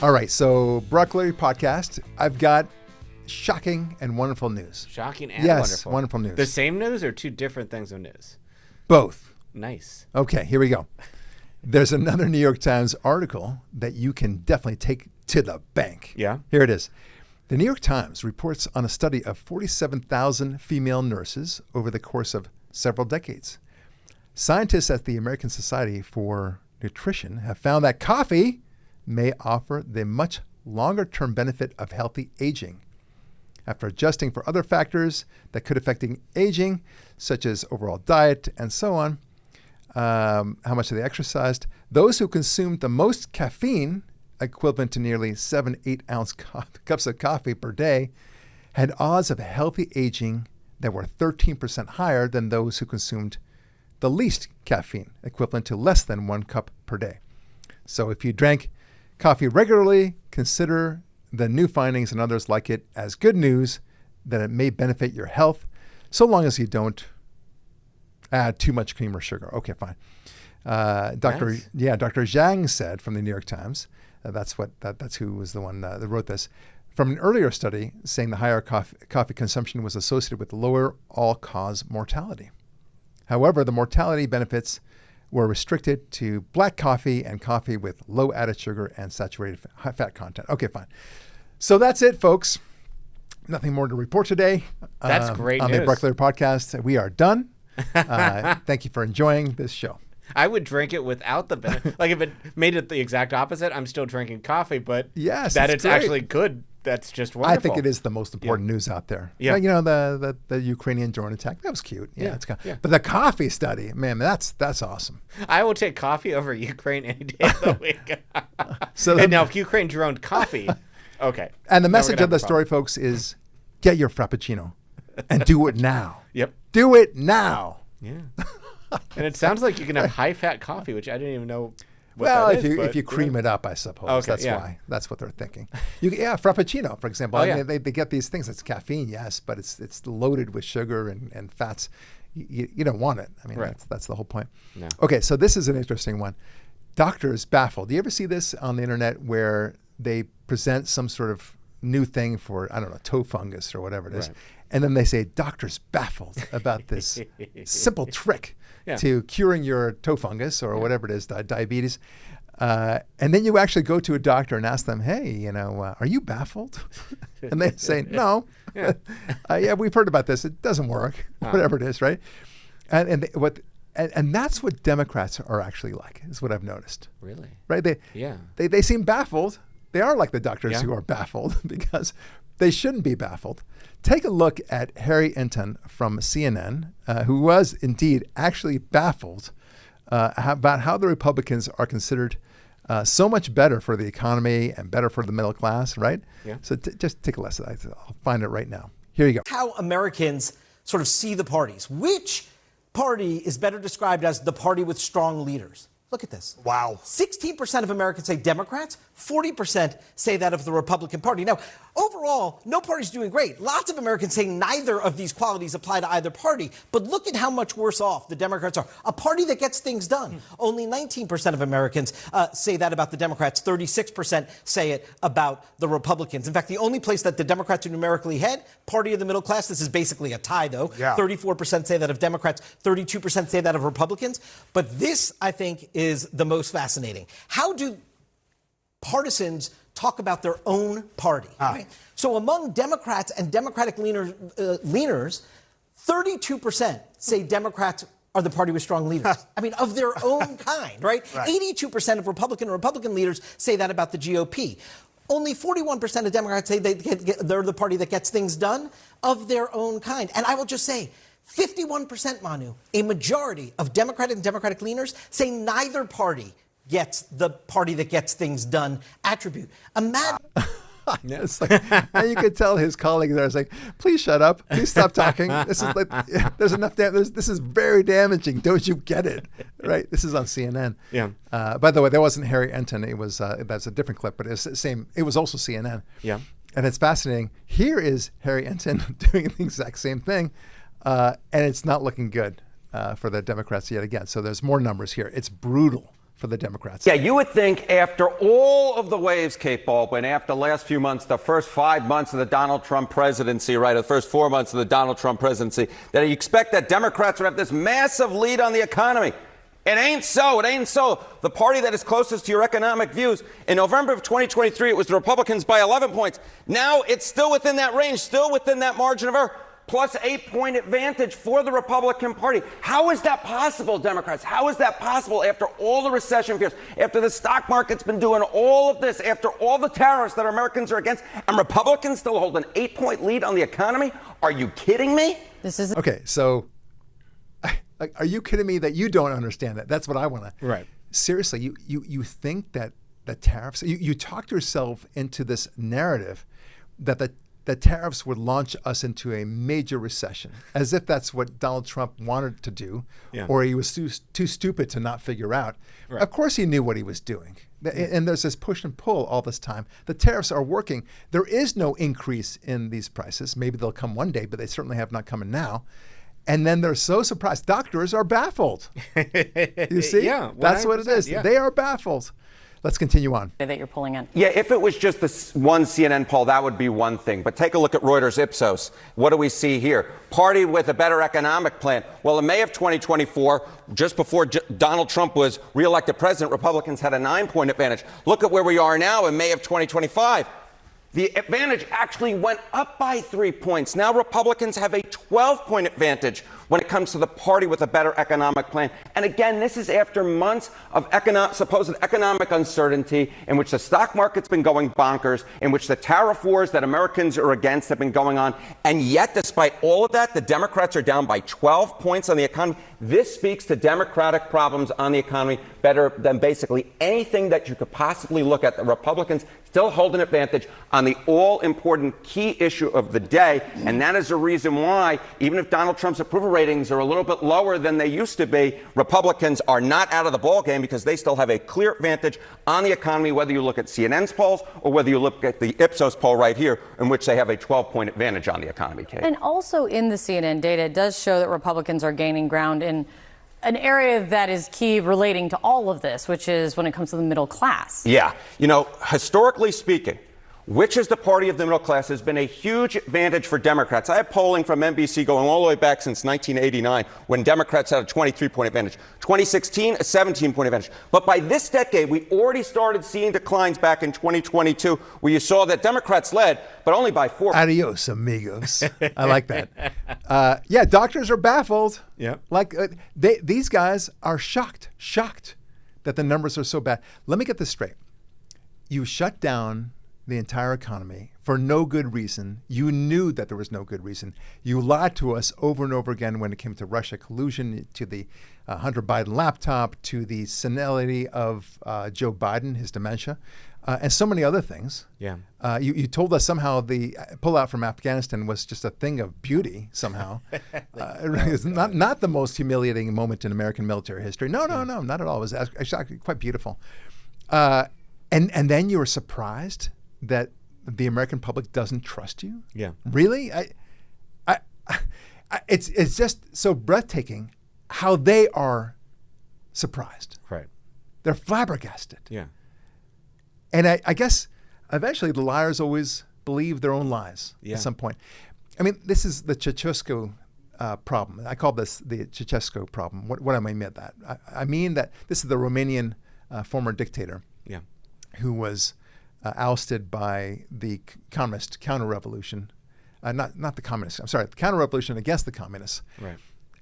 All right, so Broccoli Podcast, I've got shocking and wonderful news. Shocking and yes, wonderful. Wonderful news. The same news or two different things of news? Both. Nice. Okay, here we go. There's another New York Times article that you can definitely take to the bank. Yeah. Here it is. The New York Times reports on a study of 47,000 female nurses over the course of several decades. Scientists at the American Society for Nutrition have found that coffee may offer the much longer-term benefit of healthy aging. After adjusting for other factors that could affect aging, such as overall diet and so on, how much they exercised, those who consumed the most caffeine, equivalent to nearly 7-8 ounce cups of coffee per day, had odds of healthy aging that were 13% higher than those who consumed the least caffeine, equivalent to less than 1 cup per day. So if you drank coffee regularly, consider the new findings and others like it as good news that it may benefit your health, so long as you don't add too much cream or sugar. Okay, fine. Dr. Zhang said from the New York Times, that's who was the one that wrote this, from an earlier study saying the higher coffee consumption was associated with lower all-cause mortality. However, the mortality benefits were restricted to black coffee and coffee with low added sugar and saturated fat content. Okay, fine. So that's it, folks. Nothing more to report today. That's great on news. the Broccoli Podcast. We are done. Thank you for enjoying this show. I would drink it without the benefit. Like if it made it the exact opposite, I'm still drinking coffee, but yes, that it's great. Actually good, that's just wonderful. I think it is the most important news out there. Yeah. You know, the Ukrainian drone attack, that was cute. Yeah. But the coffee study, man, that's awesome. I will take coffee over Ukraine any day of the week. So and now if Ukraine droned coffee, okay. And the message of the story, folks, is get your Frappuccino and do it now. Yep. Do it now. Yeah. And it sounds like you can have high-fat coffee, which I didn't even know what that is. If you cream it up, I suppose. Okay, that's why. That's what they're thinking. Frappuccino, for example. I mean, they get these things. It's caffeine, yes, but it's loaded with sugar and fats. You don't want it. I mean, that's the whole point. No. Okay, so this is an interesting one. Doctors baffled. Do you ever see this on the internet where they present some sort of new thing for, I don't know, toe fungus or whatever it is, and then they say, doctors baffled about this simple trick to curing your toe fungus or whatever it is, diabetes. And then you actually go to a doctor and ask them, hey, are you baffled? And they say, no. We've heard about this. It doesn't work, whatever it is, right? And that's what Democrats are actually like, is what I've noticed. Really? Right? They seem baffled. They are like the doctors who are baffled because they shouldn't be baffled. Take a look at Harry Enton from CNN, who was indeed actually baffled about how the Republicans are considered so much better for the economy and better for the middle class, right? Yeah. So just take a listen. I'll find it right now. Here you go. How Americans sort of see the parties. Which party is better described as the party with strong leaders? Look at this. Wow. 16% of Americans say Democrats, 40% say that of the Republican Party. Now, overall, no party's doing great. Lots of Americans say neither of these qualities apply to either party. But look at how much worse off the Democrats are. A party that gets things done. Only 19% of Americans say that about the Democrats. 36% say it about the Republicans. In fact, the only place that the Democrats are numerically ahead, party of the middle class, this is basically a tie, though. Yeah. 34% say that of Democrats, 32% say that of Republicans. But this, I think, is the most fascinating. How do partisans talk about their own party? Right? So among Democrats and Democratic leaners, 32% say Democrats are the party with strong leaders. I mean, of their own kind, right? 82% of Republican and Republican leaders say that about the GOP. Only 41% of Democrats say they're the party that gets things done of their own kind. And I will just say, 51%, Manu, a majority of Democratic and Democratic leaners say neither party gets the party that gets things done attribute. Imagine. It's like, and you could tell his colleague there is like, please shut up. Please stop talking. This is like, there's enough. This is very damaging. Don't you get it? Right? This is on CNN. Yeah. By the way, that wasn't Harry Enton. It was, that's a different clip, but it's the same. It was also CNN. Yeah. And it's fascinating. Here is Harry Enton doing the exact same thing. And it's not looking good for the Democrats yet again. So there's more numbers here. It's brutal. for the Democrats. Yeah, you would think after all of the waves, Kate Baldwin, after the last few months, the first 5 months of the Donald Trump presidency, right, the first 4 months of the Donald Trump presidency, that you expect that Democrats would have this massive lead on the economy. It ain't so. It ain't so. The party that is closest to your economic views, in November of 2023, it was the Republicans by 11 points. Now it's still within that range, still within that margin of error. Plus 8-point advantage for the Republican Party. How is that possible, Democrats? How is that possible after all the recession fears, after the stock market's been doing all of this, after all the tariffs that Americans are against, and Republicans still hold an 8-point lead on the economy? Are you kidding me? Okay, so are you kidding me that you don't understand that? That's what I want to. Right. Seriously, you think that the tariffs, you talked yourself into this narrative that the tariffs would launch us into a major recession, as if that's what Donald Trump wanted to do, or he was too stupid to not figure out. Right. Of course he knew what he was doing. And there's this push and pull all this time. The tariffs are working. There is no increase in these prices. Maybe they'll come one day, but they certainly have not come now. And then they're so surprised. Doctors are baffled. You see? Yeah, that's what it is. Yeah. They are baffled. Let's continue on. That you're pulling in. Yeah, if it was just this one CNN poll, that would be one thing. But take a look at Reuters Ipsos. What do we see here? Party with a better economic plan. Well, in May of 2024, just before Donald Trump was reelected president, Republicans had a 9-point advantage. Look at where we are now in May of 2025. The advantage actually went up by 3 points. Now Republicans have a 12-point advantage when it comes to the party with a better economic plan. And again, this is after months of supposed economic uncertainty in which the stock market's been going bonkers, in which the tariff wars that Americans are against have been going on. And yet, despite all of that, the Democrats are down by 12 points on the economy. This speaks to Democratic problems on the economy better than basically anything that you could possibly look at. The Republicans still hold an advantage on the all-important key issue of the day. And that is the reason why, even if Donald Trump's approval ratings are a little bit lower than they used to be, Republicans are not out of the ballgame because they still have a clear advantage on the economy, whether you look at CNN's polls or whether you look at the Ipsos poll right here, in which they have a 12-point advantage on the economy, Kate. And also in the CNN data, it does show that Republicans are gaining ground in an area that is key relating to all of this, which is when it comes to the middle class. Yeah. You know, historically speaking, which is the party of the middle class has been a huge advantage for Democrats. I have polling from NBC going all the way back since 1989 when Democrats had a 23-point advantage. 2016, a 17-point advantage. But by this decade, we already started seeing declines back in 2022 where you saw that Democrats led, but only by 4. Adios, amigos. I like that. Yeah, doctors are baffled. Yeah. Like these guys are shocked that the numbers are so bad. Let me get this straight. You shut down the entire economy for no good reason. You knew that there was no good reason. You lied to us over and over again when it came to Russia collusion, to the Hunter Biden laptop, to the senility of Joe Biden, his dementia, and so many other things. Yeah. You told us somehow the pullout from Afghanistan was just a thing of beauty somehow. It's not the most humiliating moment in American military history. No, not at all. It was actually quite beautiful. And then you were surprised that the American public doesn't trust you? Yeah. Really? It's just so breathtaking how they are surprised. Right. They're flabbergasted. Yeah. And I guess eventually the liars always believe their own lies at some point. I mean, this is the Ceausescu problem. I call this the Ceausescu problem. What I mean by that? I mean that this is the Romanian former dictator who was ousted by the communist counter-revolution. Not the communists. I'm sorry, the counter-revolution against the communists. Right.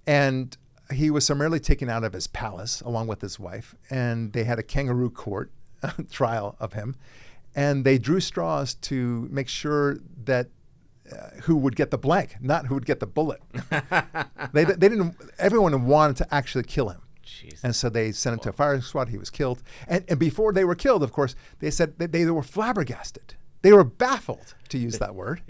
And he was summarily taken out of his palace along with his wife, and they had a kangaroo court trial of him, and they drew straws to make sure that who would get the blank, not who would get the bullet. They didn't. Everyone wanted to actually kill him. Jesus. And so they sent him to a firing squad. He was killed. And before they were killed, of course, they said that they were flabbergasted. They were baffled, to use that word.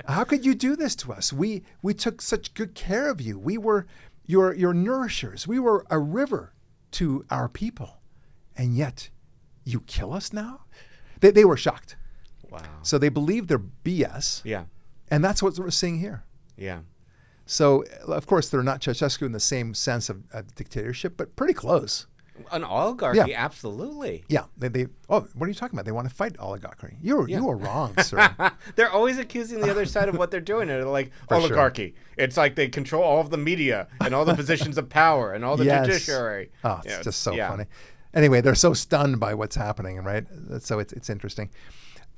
How could you do this to us? We took such good care of you. We were your nourishers. We were a river to our people. And yet you kill us now? They were shocked. Wow. So they believed their BS. Yeah. And that's what we're seeing here. Yeah. So, of course, they're not Ceausescu in the same sense of dictatorship, but pretty close. An oligarchy, Yeah. absolutely. Yeah. What are you talking about? They want to fight oligarchy. You are wrong, sir. They're always accusing the other side of what they're doing. They're like, For sure. oligarchy. It's like they control all of the media and all the positions of power and all the Yes. judiciary. Oh, it's just so yeah. funny. Anyway, they're so stunned by what's happening, right? So it's interesting.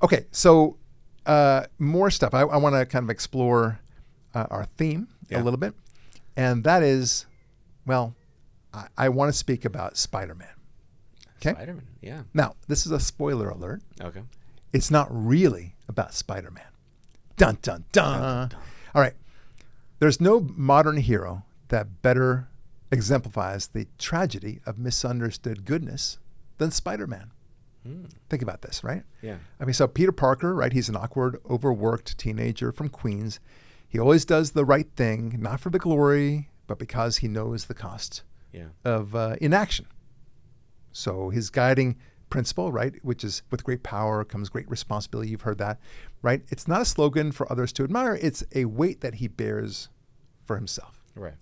Okay, so more stuff. I want to kind of explore our theme a little bit. And that is, well, I want to speak about Spider-Man. Okay? Spiderman, yeah. Now, this is a spoiler alert. Okay. It's not really about Spider-Man. Dun, dun, dun. All right. There's no modern hero that better exemplifies the tragedy of misunderstood goodness than Spider-Man. Think about this, right? Yeah. I mean, so Peter Parker, right? He's an awkward, overworked teenager from Queens. He always does the right thing, not for the glory, but because he knows the cost of inaction. So his guiding principle, right, which is with great power comes great responsibility. You've heard that, right? It's not a slogan for others to admire. It's a weight that he bears for himself. Right.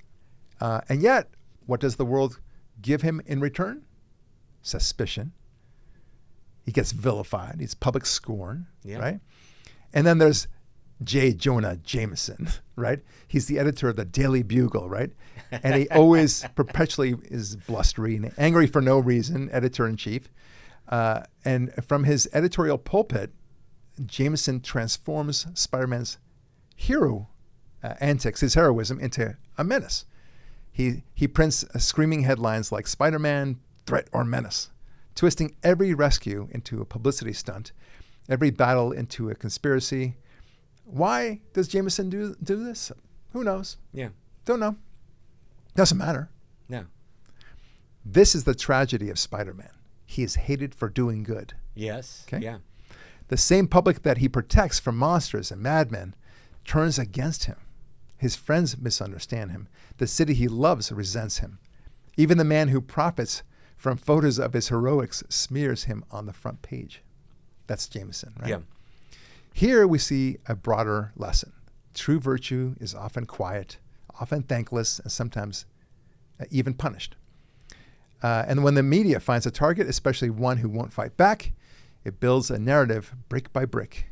And yet, what does the world give him in return? Suspicion. He gets vilified. He's public scorn, right? And then there's J. Jonah Jameson, right? He's the editor of the Daily Bugle, right? And he always perpetually is blustery and angry for no reason, editor-in-chief. And from his editorial pulpit, Jameson transforms Spider-Man's hero antics, his heroism, into a menace. He prints screaming headlines like Spider-Man, Threat or Menace, twisting every rescue into a publicity stunt, every battle into a conspiracy. Why does Jameson do this? Who knows? Yeah. Don't know. Doesn't matter. No. This is the tragedy of Spider-Man. He is hated for doing good. Yes. Okay? Yeah. The same public that he protects from monsters and madmen turns against him. His friends misunderstand him. The city he loves resents him. Even the man who profits from photos of his heroics smears him on the front page. That's Jameson, right? Yeah. Here we see a broader lesson. True virtue is often quiet, often thankless, and sometimes even punished. And when the media finds a target, especially one who won't fight back, it builds a narrative brick by brick.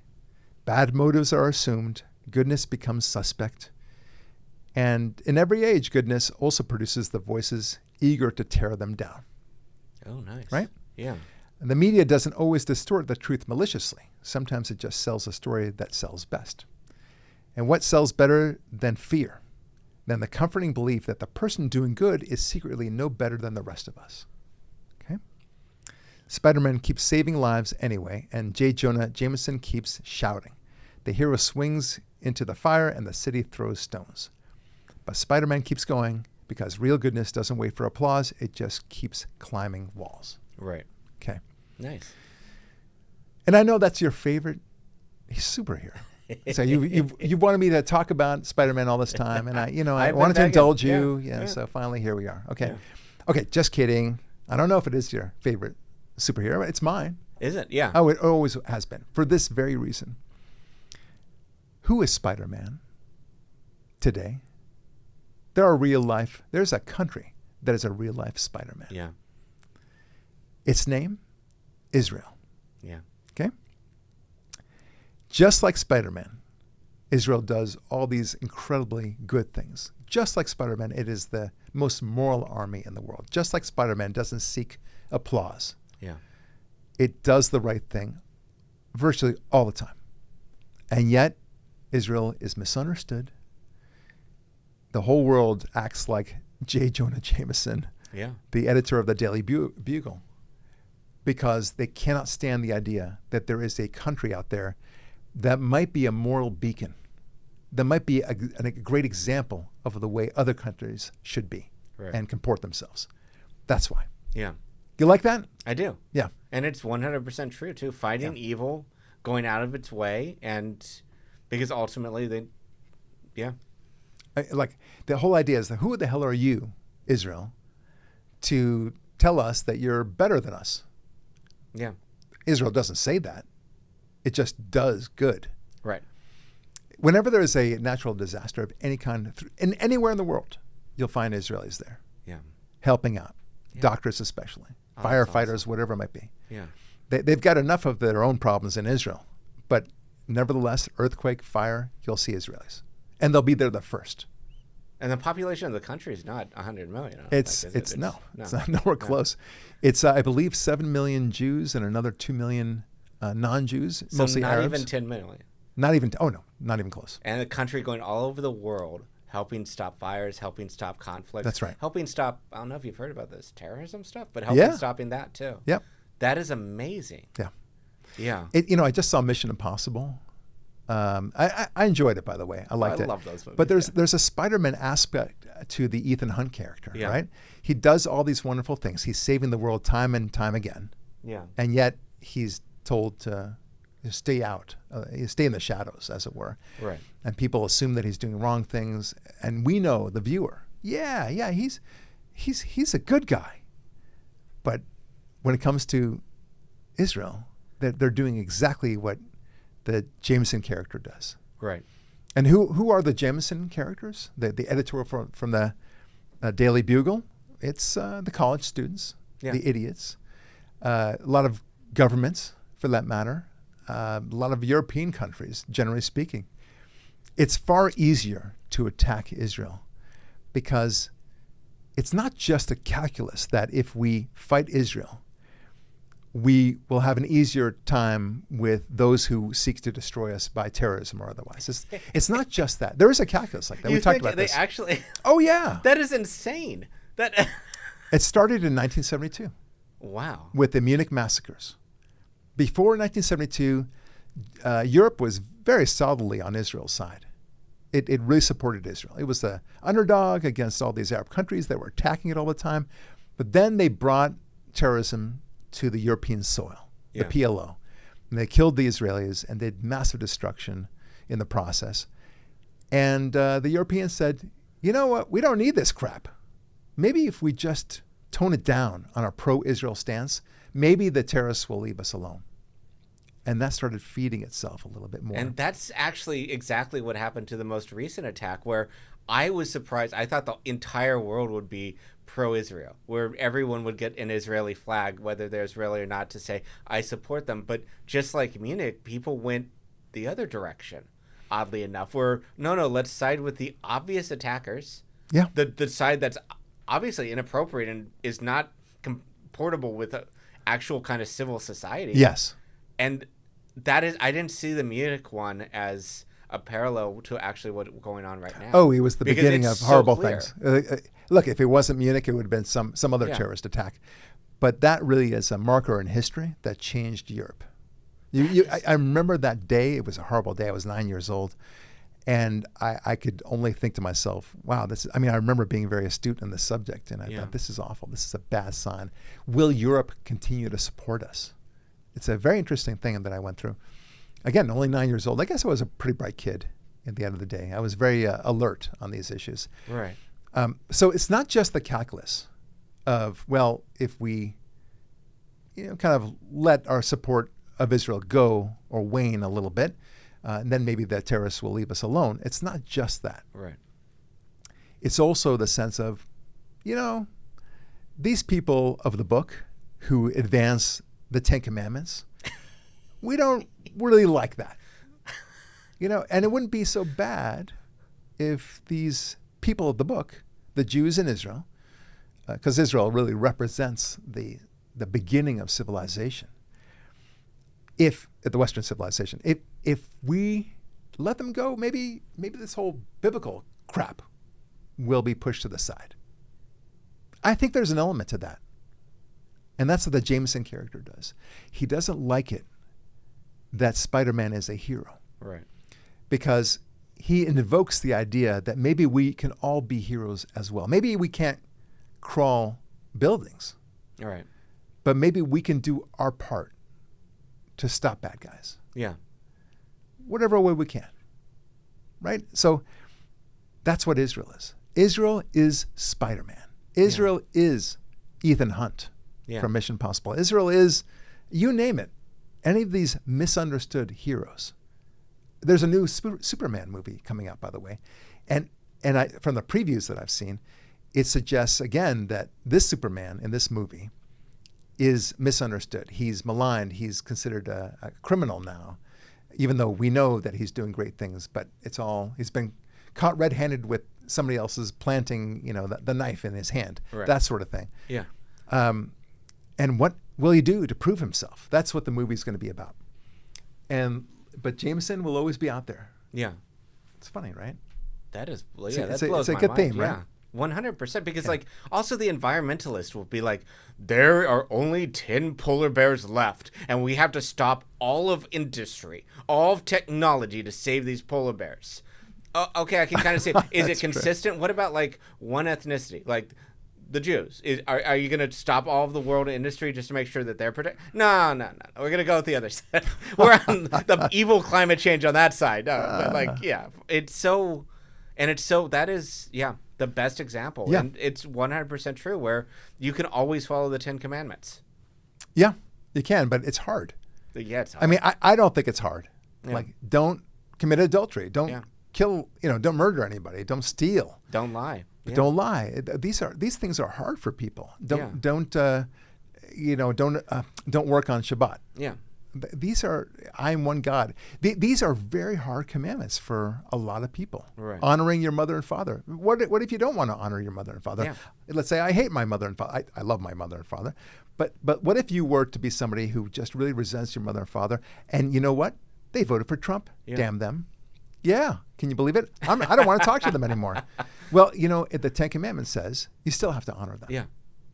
Bad motives are assumed. Goodness becomes suspect. And in every age, goodness also produces the voices eager to tear them down. Oh, nice. Right? Yeah. And the media doesn't always distort the truth maliciously. Sometimes it just sells a story that sells best. And what sells better than fear? Than the comforting belief that the person doing good is secretly no better than the rest of us. Okay? Spider-Man keeps saving lives anyway, and J. Jonah Jameson keeps shouting. The hero swings into the fire and the city throws stones. But Spider-Man keeps going because real goodness doesn't wait for applause. It just keeps climbing walls. Right. Okay. Nice. And I know that's your favorite superhero. So you've wanted me to talk about Spider-Man all this time, and I wanted to indulge you. Yeah. So finally, here we are. Okay. Yeah. Okay. Just kidding. I don't know if it is your favorite superhero. It's mine. Is it? Yeah. Oh, it always has been for this very reason. Who is Spider-Man today? There's a country that is a real life Spider-Man. Yeah. Its name, Israel. Yeah. Okay? Just like Spider-Man, Israel does all these incredibly good things. Just like Spider-Man, it is the most moral army in the world. Just like Spider-Man doesn't seek applause. Yeah. It does the right thing virtually all the time. And yet, Israel is misunderstood. The whole world acts like J. Jonah Jameson, the editor of the Daily Bugle, because they cannot stand the idea that there is a country out there that might be a moral beacon, that might be a great example of the way other countries should be and comport themselves. That's why. Yeah. You like that? I do. Yeah. And it's 100% true, too. Fighting evil, going out of its way, and because ultimately Like the whole idea is that who the hell are you, Israel, to tell us that you're better than us? Yeah. Israel doesn't say that. It just does good. Right. Whenever there is a natural disaster of any kind, anywhere in the world, you'll find Israelis there. Yeah. Helping out, doctors especially, Oh, that's firefighters, awesome. whatever it might be. Yeah. They've got enough of their own problems in Israel, but nevertheless, earthquake, fire, you'll see Israelis. And they'll be there the first. And the population of the country is not 100 million. I don't It's think, is it? it's not nowhere close. It's I believe 7 million Jews and another 2 million non-Jews, So mostly not Arabs. even 10 million. Not even. Oh no, not even close. And a country going all over the world, helping stop fires, helping stop conflicts. That's right. Helping stop, I don't know if you've heard about this, terrorism stuff, but helping stopping that too. Yep. That is amazing. Yeah. Yeah. I just saw Mission Impossible. I enjoyed it, by the way. I liked I it. love those movies, But there's a Spiderman aspect to the Ethan Hunt character, Yeah. right? He does all these wonderful things. He's saving the world time and time again, Yeah. and yet he's told to stay out, stay in the shadows, as it were. Right. And people assume that he's doing wrong things, and we know, the viewer, he's a good guy. But when it comes to Israel, they're doing exactly what the Jameson character does. Right. And who are the Jameson characters? The editorial from the Daily Bugle? It's the college students, Yeah. the idiots, a lot of governments, for that matter, a lot of European countries, generally speaking. It's far easier to attack Israel because it's not just a calculus that if we fight Israel, we will have an easier time with those who seek to destroy us by terrorism or otherwise. It's not just that. There is a calculus like that. You We talked think about they this. actually? Oh, yeah. That is insane. That. It started in 1972 Wow. with the Munich massacres. Before 1972, Europe was very solidly on Israel's side. It really supported Israel. It was the underdog against all these Arab countries that were attacking it all the time. But then they brought terrorism to the European soil, the PLO. And they killed the Israelis and did massive destruction in the process. And the Europeans said, you know what? We don't need this crap. Maybe if we just tone it down on our pro-Israel stance, maybe the terrorists will leave us alone. And that started feeding itself a little bit more. And that's actually exactly what happened to the most recent attack, where I was surprised. I thought the entire world would be pro-Israel, where everyone would get an Israeli flag, whether they're Israeli or not, to say, I support them. But just like Munich, people went the other direction, oddly enough, where, no, let's side with the obvious attackers. Yeah. The side that's obviously inappropriate and is not comportable with an actual kind of civil society. Yes. And that is, I didn't see the Munich one as a parallel to actually what's going on right now. Oh, it was the Because beginning of it's so horrible clear. things. Look, if it wasn't Munich, it would have been some other Yeah. terrorist attack. But that really is a marker in history that changed Europe. I remember that day. It was a horrible day. I was 9 years old. And I could only think to myself, wow, I remember being very astute in the subject. And I thought, this is awful. This is a bad sign. Will Europe continue to support us? It's a very interesting thing that I went through. Again, only 9 years old. I guess I was a pretty bright kid at the end of the day. I was very alert on these issues. Right. So it's not just the calculus of, well, if we kind of let our support of Israel go or wane a little bit, and then maybe the terrorists will leave us alone. It's not just that. Right. It's also the sense of, these people of the book who advance the Ten Commandments, we don't really like that. And it wouldn't be so bad if these people of the book, the Jews in Israel, because Israel really represents the beginning of civilization, the Western civilization, if we let them go, maybe this whole biblical crap will be pushed to the side. I think there's an element to that. And that's what the Jameson character does. He doesn't like it that Spider-Man is a hero. Right. Because he invokes the idea that maybe we can all be heroes as well. Maybe we can't crawl buildings. All right. But maybe we can do our part to stop bad guys. Yeah. Whatever way we can. Right? So that's what Israel is. Israel is Spider-Man. Israel is Ethan Hunt from Mission Impossible. Israel is, you name it, any of these misunderstood heroes. There's a new Superman movie coming out, by the way. And from the previews that I've seen, it suggests again that this Superman in this movie is misunderstood. He's maligned. He's considered a criminal now, even though we know that he's doing great things. But he's been caught red-handed with somebody else's planting, the knife in his hand, that sort of thing. Yeah. And what will he do to prove himself? That's what the movie's going to be about. But Jameson will always be out there. Yeah. It's funny, right? That is, It's blows a my good mind. theme, right? Yeah. 100%, because also the environmentalist will be like, there are only 10 polar bears left and we have to stop all of industry, all of technology to save these polar bears. Okay, I can kind of say, is it consistent? True. What about one ethnicity, like the Jews? Are you going to stop all of the world industry just to make sure that they're protected? No. We're going to go with the other side. We're on the evil climate change on that side. That is the best example. Yeah. And it's 100% true, where you can always follow the 10 Commandments. Yeah, you can, but it's hard. Yeah, it's hard. I mean, I don't think it's hard. Yeah. Don't commit adultery. Don't kill, don't murder anybody. Don't steal. Don't lie. Yeah. Don't lie. These things are hard for people. Don't work on Shabbat. Yeah. I am one God. These are very hard commandments for a lot of people. Right. Honoring your mother and father. What if you don't want to honor your mother and father? Yeah. Let's say I hate my mother and father. I love my mother and father. But what if you were to be somebody who just really resents your mother and father, and you know what? They voted for Trump. Yeah. Damn them. Yeah. Can you believe it? I don't want to talk to them anymore. Well, the Ten Commandments says you still have to honor them. Yeah.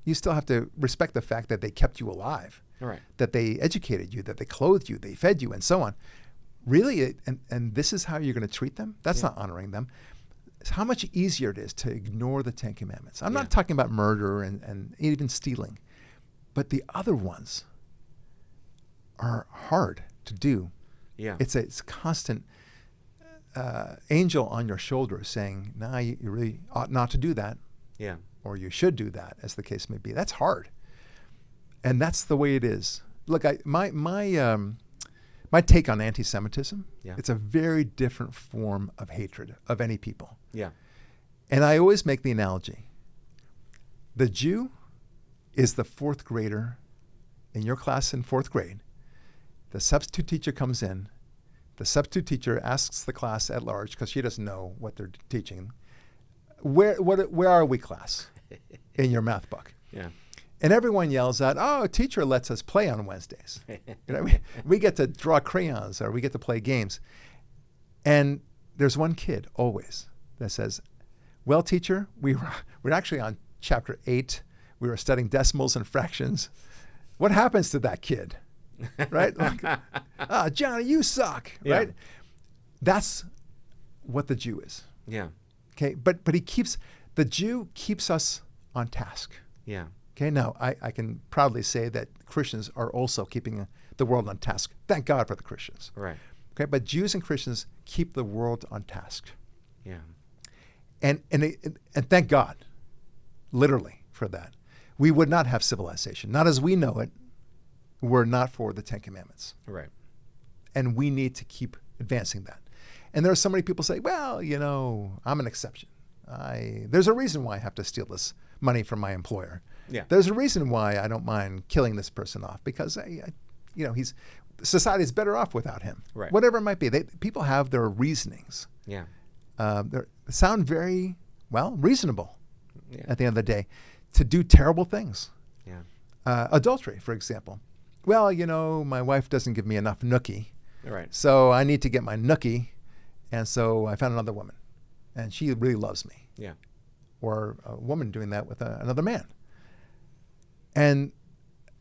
You still have to respect the fact that they kept you alive. Right. That they educated you, that they clothed you, they fed you, and so on. Really, and this is how you're going to treat them? That's not honoring them. It's how much easier it is to ignore the Ten Commandments. I'm not talking about murder and even stealing, but the other ones are hard to do. Yeah. It's constant angel on your shoulder saying, "Nah, you really ought not to do that." Yeah. Or you should do that, as the case may be. That's hard. And that's the way it is. Look, my take on anti-Semitism, it's a very different form of hatred of any people. Yeah. And I always make the analogy. The Jew is the fourth grader in your class in fourth grade. The substitute teacher comes in. The substitute teacher asks the class at large, because she doesn't know what they're teaching, where are we, class, in your math book? Yeah. And everyone yells out, "Oh, teacher lets us play on Wednesdays. We get to draw crayons, or we get to play games." And there's one kid always that says, "Well, teacher, we're actually on chapter 8. We were studying decimals and fractions. What happens to that kid?" Right? Johnny, you suck. Yeah. Right? That's what the Jew is. Yeah. Okay, but the Jew keeps us on task. Yeah. Okay, now I can proudly say that Christians are also keeping the world on task. Thank God for the Christians. Right. Okay, but Jews and Christians keep the world on task. Yeah. And thank God, literally, for that. We would not have civilization, not as we know it, were not for the Ten Commandments. Right. And we need to keep advancing that. And there are so many people say, well, I'm an exception. There's a reason why I have to steal this money from my employer. Yeah. There's a reason why I don't mind killing this person off, because society's better off without him. Right. Whatever it might be. People have their reasonings. Yeah. They sound very, reasonable at the end of the day to do terrible things. Yeah. Adultery, for example. Well, my wife doesn't give me enough nookie. Right. So I need to get my nookie. And so I found another woman. And she really loves me. Yeah. Or a woman doing that with another man. And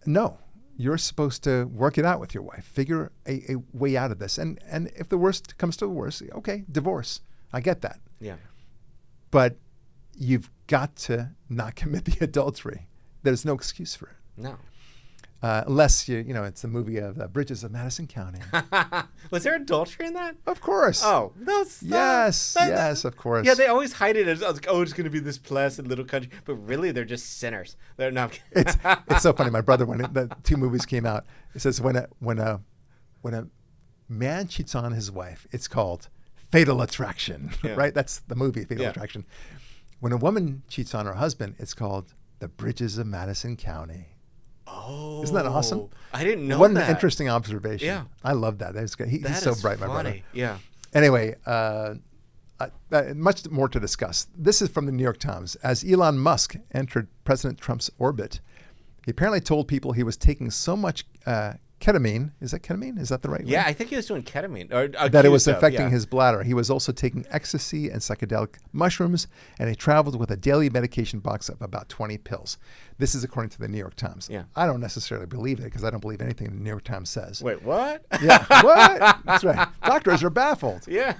no, you're supposed to work it out with your wife. Figure a way out of this. And if the worst comes to the worst, okay, divorce. I get that. Yeah. But you've got to not commit the adultery. There's no excuse for it. No. Unless it's the movie of Bridges of Madison County. Was there adultery in that? Of course. Oh, those. Yes, of course. Yeah, they always hide it as like, it's going to be this placid little country, but really they're just sinners. They're not. It's so funny. My brother, when the two movies came out, it says when a man cheats on his wife, it's called Fatal Attraction. Yeah. Right? That's the movie, Fatal Attraction. When a woman cheats on her husband, it's called the bridges of Madison County. Oh, Isn't that awesome? I didn't know What that. an interesting observation. Yeah. I love that. He's so is bright, funny. my brother. Yeah. Anyway, much more to discuss. This is from the New York Times. As Elon Musk entered President Trump's orbit, he apparently told people he was taking so much ketamine. Is that ketamine? Is that the right word? Yeah, I think he was doing ketamine. Or That it was accused of, affecting yeah. his bladder. He was also taking ecstasy and psychedelic mushrooms, and he traveled with a daily medication box of about 20 pills. This is according to the New York Times. Yeah. I don't necessarily believe it because I don't believe anything the New York Times says. Wait, what? Yeah, what? That's right. Doctors are baffled. Yeah.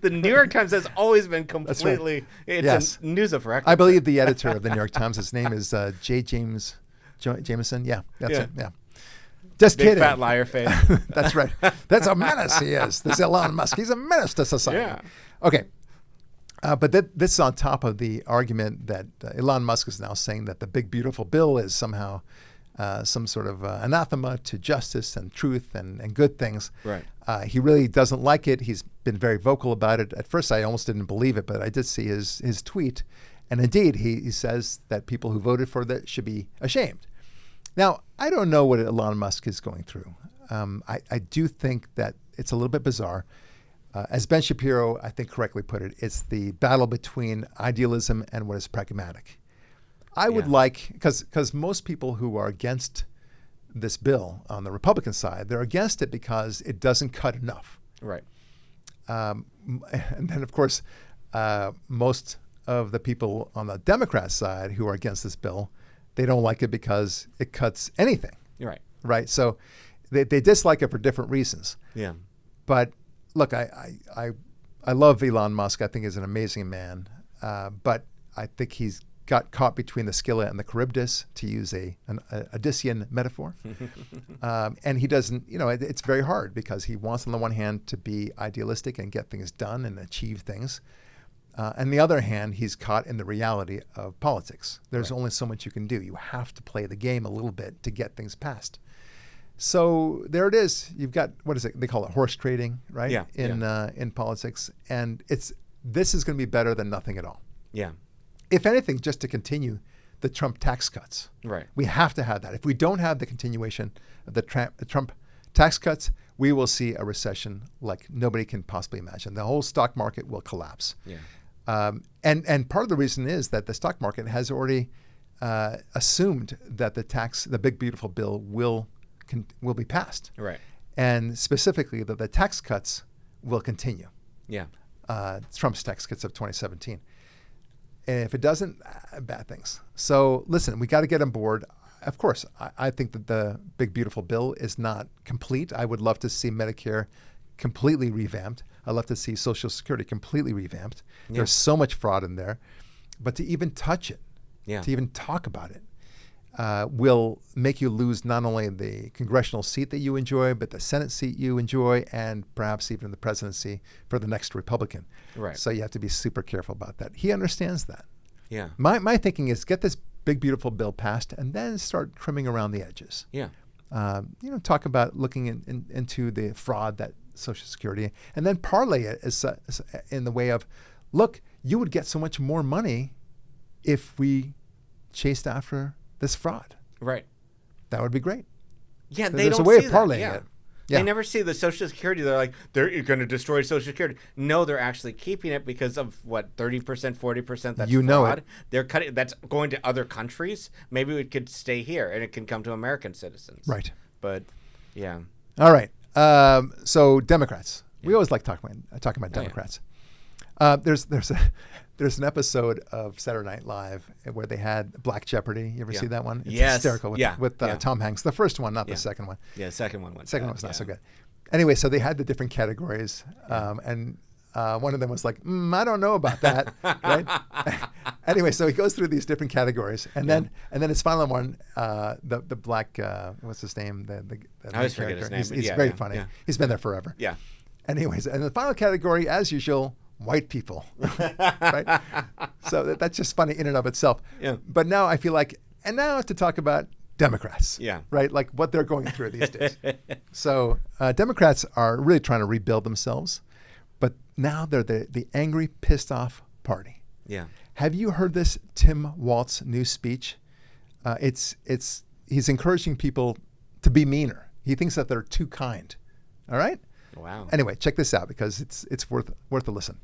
The New York Times has always been completely, it's Yes. a news of record. I believe the editor of the New York Times, his name is J. Jameson. Yeah, that's Yeah. it. Yeah. Just Big kidding. fat liar face. That's right. That's a menace he is. This Elon Musk. He's a menace to society. Yeah. Okay. But this is on top of the argument that Elon Musk is now saying that the big, beautiful bill is somehow some sort of anathema to justice and truth and good things. Right. He really doesn't like it. He's been very vocal about it. At first, I almost didn't believe it, but I did see his tweet. And indeed, he says that people who voted for that should be ashamed. Now, I don't know what Elon Musk is going through. I do think that it's a little bit bizarre. As Ben Shapiro, I think, correctly put it, it's the battle between idealism and what is pragmatic. I would like, because most people who are against this bill on the Republican side, they're against it because it doesn't cut enough. Right. And then, of course, most of the people on the Democrat side who are against this bill, they don't like it because it cuts anything. Right. Right. So they dislike it for different reasons. Yeah. But look, I love Elon Musk. I think he's an amazing man. But I think he's got caught between the skillet and the Charybdis, to use an Odyssean metaphor. And he doesn't, it's very hard because he wants on the one hand to be idealistic and get things done and achieve things. On the other hand, he's caught in the reality of politics. There's only so much you can do. You have to play the game a little bit to get things passed. So there it is. You've got, what is it? They call it horse trading, right? Yeah. In politics. And this is going to be better than nothing at all. Yeah. If anything, just to continue the Trump tax cuts. Right. We have to have that. If we don't have the continuation of the Trump tax cuts, we will see a recession like nobody can possibly imagine. The whole stock market will collapse. Yeah. And part of the reason is that the stock market has already assumed that the big beautiful bill will be passed. Right. And specifically that the tax cuts will continue. Yeah. Trump's tax cuts of 2017. And if it doesn't, bad things. So listen, we got to get on board. Of course, I think that the big beautiful bill is not complete. I would love to see Medicare completely revamped. I'd love to see Social Security completely revamped. Yeah. There's so much fraud in there. But to even touch it, Yeah. to even talk about it, will make you lose not only the congressional seat that you enjoy, but the Senate seat you enjoy, and perhaps even the presidency for the next Republican. Right. So you have to be super careful about that. He understands that. Yeah. My thinking is get this big, beautiful bill passed and then start trimming around the edges. Yeah. Talk about looking into the fraud that Social Security, and then parlay it as in the way of, look, you would get so much more money if we chased after this fraud. Right. That would be great. Yeah, There's they don't a way see of that. parlaying Yeah. it. Yeah. They never see the Social Security. They're like, they're going to destroy Social Security. No, they're actually keeping it because of what, 30%, 40%. That's You know fraud. it. They're cutting. That's going to other countries. Maybe it could stay here and it can come to American citizens. Right. But yeah. All right. So Democrats. We always like talking about yeah. Democrats. There's an episode of Saturday Night Live where they had Black Jeopardy. You ever Yeah. see that one? It's Yes. hysterical with Yeah. Tom Hanks. The first one, not Yeah. the second one. Yeah, the second one went Second bad. one was not so Yeah. good. Anyway, so they had the different categories, and one of them was like, I don't know about that, right? Anyway, so he goes through these different categories, and then his final one, the black, what's his name? I always forget his name, but He's yeah, very yeah, funny. yeah. He's been there forever. Yeah. Anyways, and the final category, as usual, white people, right? So that's just funny in and of itself. Yeah. But now I feel like, and now to talk about Democrats, Yeah. right? Like what they're going through these days. So Democrats are really trying to rebuild themselves, but now they're the angry, pissed off party. Yeah. Have you heard this Tim Walz new speech? He's encouraging people to be meaner. He thinks that they're too kind. All right? Wow. Anyway, check this out because it's worth a listen.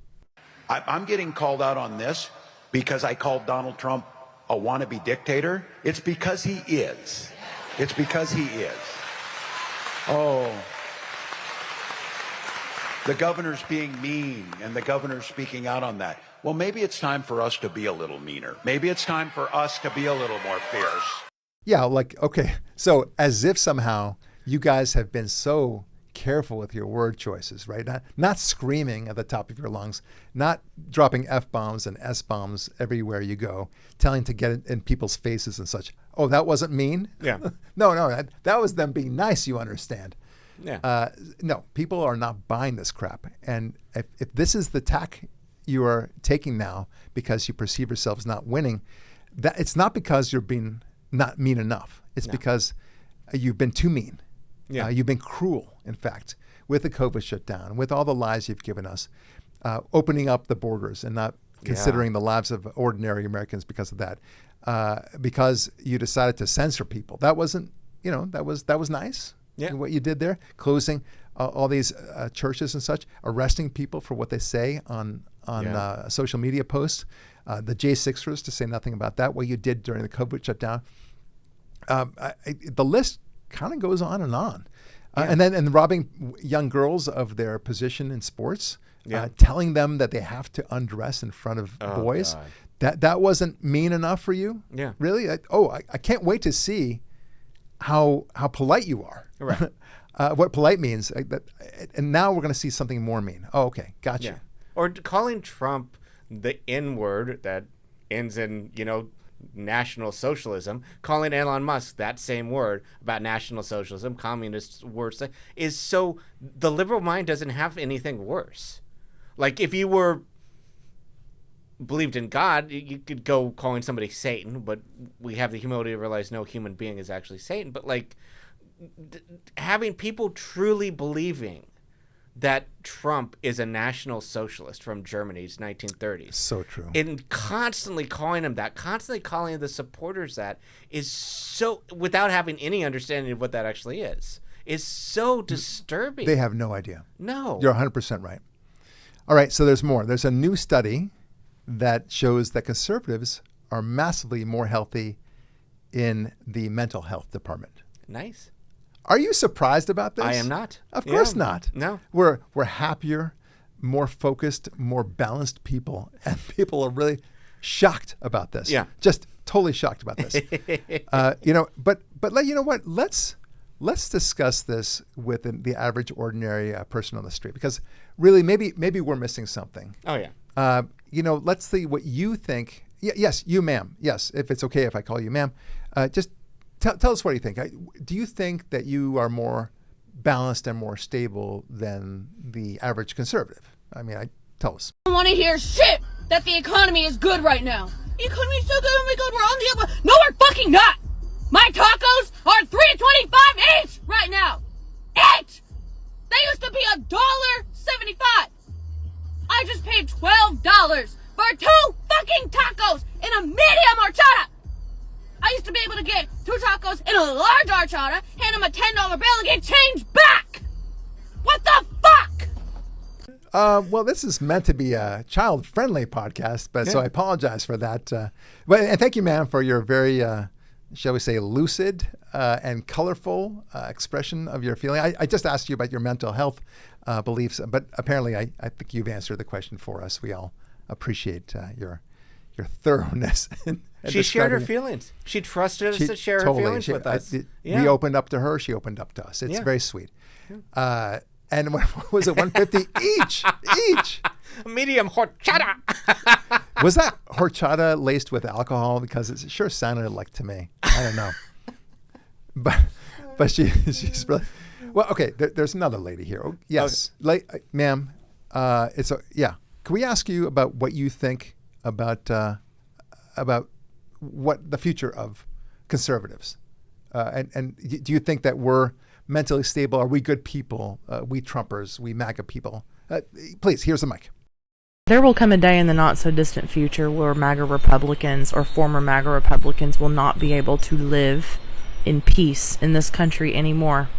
I'm getting called out on this because I called Donald Trump a wannabe dictator. It's because he is. It's because he is. Oh. The governor's being mean, and the governor's speaking out on that. Well, maybe it's time for us to be a little meaner. Maybe it's time for us to be a little more fierce. Yeah, like, okay. So as if somehow you guys have been so careful with your word choices, right? Not screaming at the top of your lungs, not dropping F-bombs and S-bombs everywhere you go, telling to get it in people's faces and such. Oh, that wasn't mean? Yeah. No, that was them being nice, you understand. Yeah. No, people are not buying this crap. And if this is the tack you are taking now because you perceive yourselves not winning, that it's not because you're being not mean enough. It's because you've been too mean. Yeah. You've been cruel, in fact, with the COVID shutdown, with all the lies you've given us, opening up the borders and not considering the lives of ordinary Americans because of that, because you decided to censor people. That wasn't, that was nice. Yeah. What you did there, closing all these churches and such, arresting people for what they say on social media posts, the J6ers, to say nothing about that, what you did during the COVID shutdown. The list kind of goes on and on. And robbing young girls of their position in sports, telling them that they have to undress in front of boys. God. That wasn't mean enough for you? Yeah. Really? I can't wait to see how polite you are. Right. What polite means. And now we're going to see something more mean. Oh, okay. Gotcha. Yeah. Or calling Trump the N-word that ends in, National Socialism, calling Elon Musk that same word about National Socialism, communist words, is so the liberal mind doesn't have anything worse. Like if you believed in God, you could go calling somebody Satan, but we have the humility to realize no human being is actually Satan. But like having people truly believing that Trump is a National Socialist from Germany's 1930s. So true. And constantly calling him that, constantly calling the supporters that, is so, without having any understanding of what that actually is so disturbing. They have no idea. No. You're 100% right. All right, so there's more. There's a new study that shows that conservatives are massively more healthy in the mental health department. Nice. Are you surprised about this? I am not. Of course not. No. We're happier, more focused, more balanced people, and people are really shocked about this. Yeah. Just totally shocked about this. But you know what? Let's discuss this with the average, ordinary person on the street, because really, maybe we're missing something. Oh yeah. Let's see what you think. Yes, you, ma'am. Yes, if it's okay if I call you ma'am. Just tell us what you think. Do you think that you are more balanced and more stable than the average conservative? Tell us. I don't want to hear shit that the economy is good right now. The economy is so good, oh my god, we're on the up. No, we're fucking not. My tacos are $3.25 each right now. Each. They used to be $1.75. I just paid $12 for 2 fucking tacos and a medium horchata. I used to be able to get 2 tacos and a large horchata, hand them a $10 bill and get change back. What the fuck? Well, this is meant to be a child-friendly podcast, but so I apologize for that. And thank you, ma'am, for your very, shall we say, lucid and colorful expression of your feeling. I just asked you about your mental health beliefs, but apparently I think you've answered the question for us. We all appreciate your thoroughness. She shared her feelings. She trusted us to share her feelings with us. We opened up to her. She opened up to us. It's very sweet. And what was it, 150 each? Medium horchata. Was that horchata laced with alcohol? Because it sure sounded like to me. I don't know. But she's really, well, okay, there's another lady here. Oh, yes, ma'am. Can we ask you about what you think about what the future of conservatives? And do you think that we're mentally stable? Are we good people? We Trumpers, we MAGA people? Please, here's the mic. There will come a day in the not-so-distant future where MAGA Republicans or former MAGA Republicans will not be able to live in peace in this country anymore.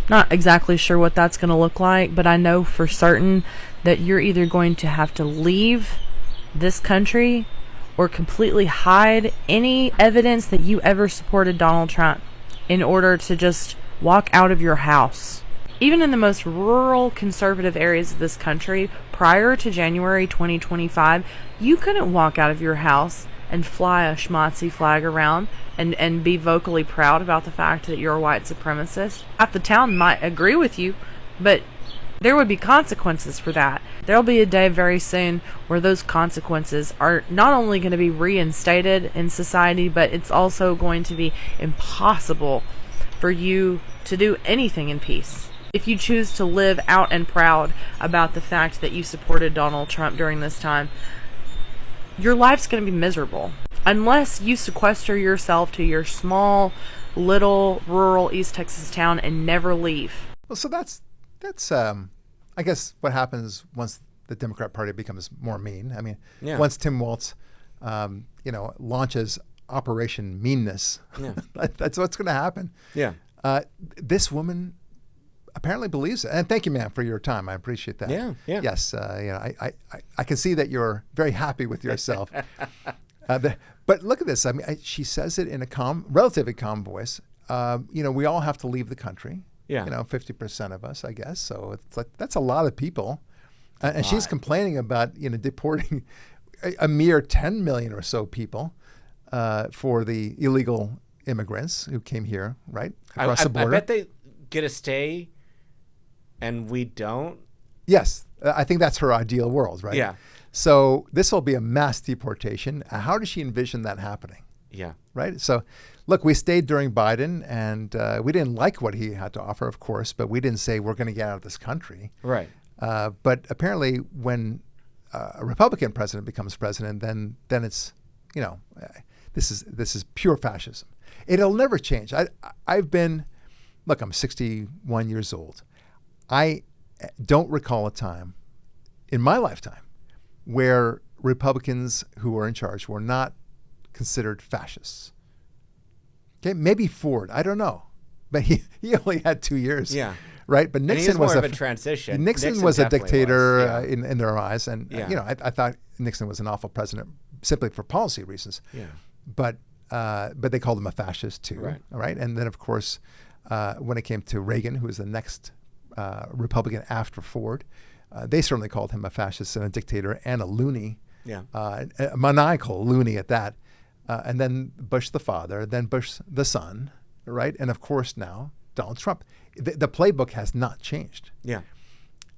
Not exactly sure what that's going to look like, but I know for certain that you're either going to have to leave this country or completely hide any evidence that you ever supported Donald Trump in order to just walk out of your house. Even in the most rural conservative areas of this country, prior to January 2025, you couldn't walk out of your house and fly a schmotzy flag around and be vocally proud about the fact that you're a white supremacist. Half the town might agree with you, but there would be consequences for that. There'll be a day very soon where those consequences are not only going to be reinstated in society, but it's also going to be impossible for you to do anything in peace. If you choose to live out and proud about the fact that you supported Donald Trump during this time, your life's going to be miserable. Unless you sequester yourself to your small, little, rural East Texas town and never leave. Well, so that's I guess what happens once the Democrat Party becomes more mean. I mean, once Tim Walz, launches Operation Meanness, that's what's going to happen. Yeah. This woman apparently believes it. And thank you, ma'am, for your time. I appreciate that. Yeah. Yes, I can see that you're very happy with yourself. But look at this. I mean, she says it in a relatively calm voice. We all have to leave the country. Yeah. 50% of us, I guess. So it's like that's a lot of people. And she's complaining about, deporting a mere 10 million or so people for the illegal immigrants who came here, right, across the border. I bet they get a stay and we don't. Yes. I think that's her ideal world, right? Yeah. So this will be a mass deportation. How does she envision that happening? Yeah. Right? So, look, we stayed during Biden, and we didn't like what he had to offer, of course, but we didn't say we're going to get out of this country. Right. But apparently when a Republican president becomes president, then it's, this is pure fascism. It'll never change. I'm 61 years old. I don't recall a time in my lifetime where Republicans who were in charge were not considered fascists. Okay, maybe Ford, I don't know, but he only had 2 years. Yeah. Right, but Nixon was more of a transition. Nixon was a dictator was, in their eyes, and I thought Nixon was an awful president simply for policy reasons. Yeah. But they called him a fascist too. Right. All right, and then of course when it came to Reagan, who was the next Republican after Ford, they certainly called him a fascist and a dictator and a loony. Yeah. A maniacal loony at that. And then Bush the father, then Bush the son, right? And of course now Donald Trump. The playbook has not changed. Yeah.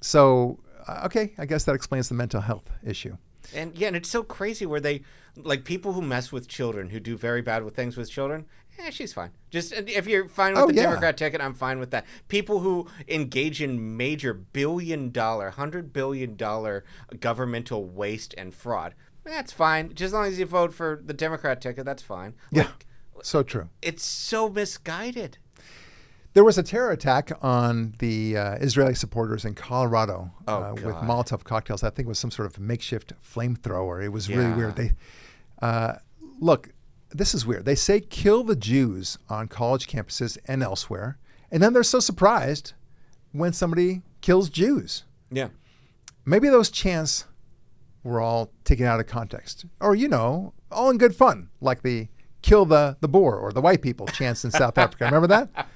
So, okay, I guess that explains the mental health issue. And it's so crazy where they, like people who mess with children, who do very bad with things with children, she's fine. Just if you're fine with Democrat ticket, I'm fine with that. People who engage in major $100 billion governmental waste and fraud, that's fine. Just as long as you vote for the Democrat ticket, that's fine. Yeah, so true. It's so misguided. There was a terror attack on the Israeli supporters in Colorado with Molotov cocktails. I think it was some sort of makeshift flamethrower. It was really weird. They look, this is weird. They say kill the Jews on college campuses and elsewhere, and then they're so surprised when somebody kills Jews. Yeah. Maybe those chants were all taken out of context. Or, all in good fun, like the kill the Boer or the white people chants in South Africa. Remember that?